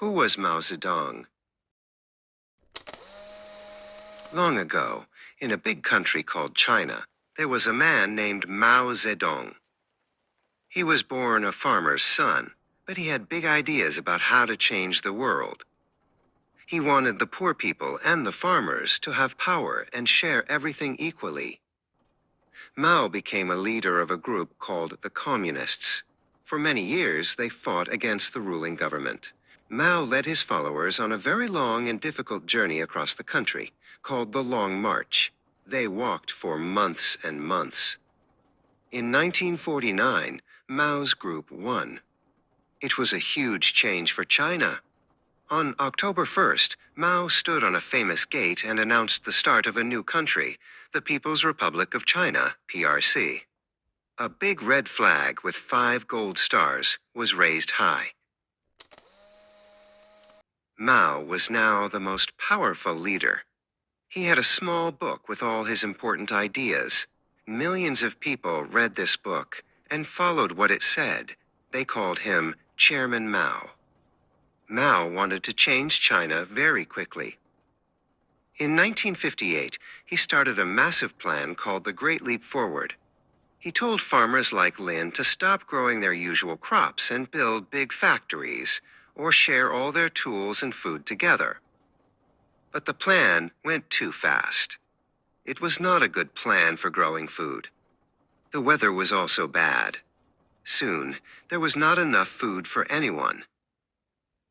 Who was Mao Zedong? Long ago, in a big country called China, there was a man named Mao Zedong. He was born a farmer's son, but he had big ideas about how to change the world. He wanted the poor people and the farmers to have power and share everything equally. Mao became a leader of a group called the Communists. For many years, they fought against the ruling government. Mao led his followers on a very long and difficult journey across the country, called the Long March. They walked for months and months. In 1949, Mao's group won. It was a huge change for China. On October 1st, Mao stood on a famous gate and announced the start of a new country, the People's Republic of China, PRC. A big red flag with 5 gold stars was raised high. Mao was now the most powerful leader. He had a small book with all his important ideas. Millions of people read this book and followed what it said. They called him Chairman Mao. Mao wanted to change China very quickly. In 1958, he started a massive plan called the Great Leap Forward. He told farmers like Lin to stop growing their usual crops and build big factories, or share all their tools and food together. But the plan went too fast. It was not a good plan for growing food. The weather was also bad. Soon, there was not enough food for anyone.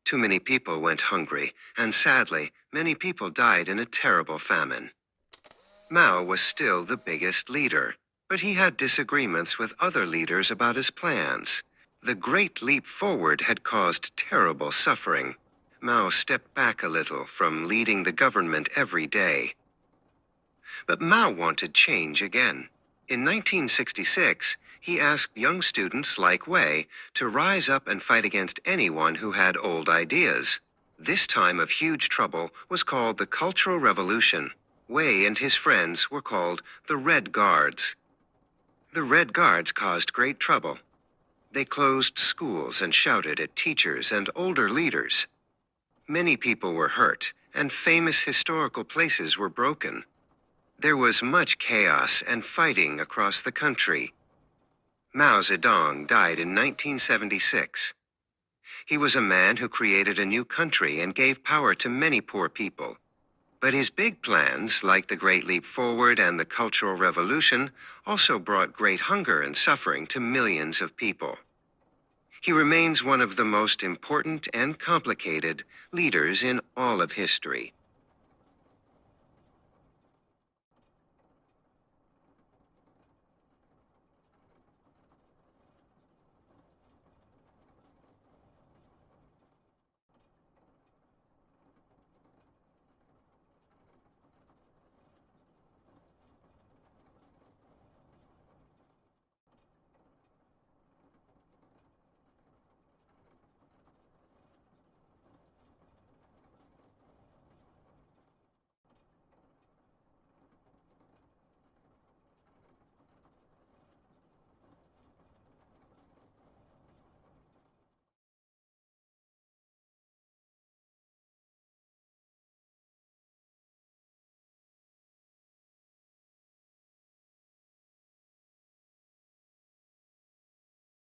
Too many people went hungry, and sadly, many people died in a terrible famine. Mao was still the biggest leader, but he had disagreements with other leaders about his plans. The Great Leap Forward had caused terrible suffering. Mao stepped back a little from leading the government every day. But Mao wanted change again. In 1966, he asked young students like Wei to rise up and fight against anyone who had old ideas. This time of huge trouble was called the Cultural Revolution. Wei and his friends were called the Red Guards. The Red Guards caused great trouble. They closed schools and shouted at teachers and older leaders. Many people were hurt, and famous historical places were broken. There was much chaos and fighting across the country. Mao Zedong died in 1976. He was a man who created a new country and gave power to many poor people. But his big plans, like the Great Leap Forward and the Cultural Revolution, also brought great hunger and suffering to millions of people. He remains one of the most important and complicated leaders in all of history.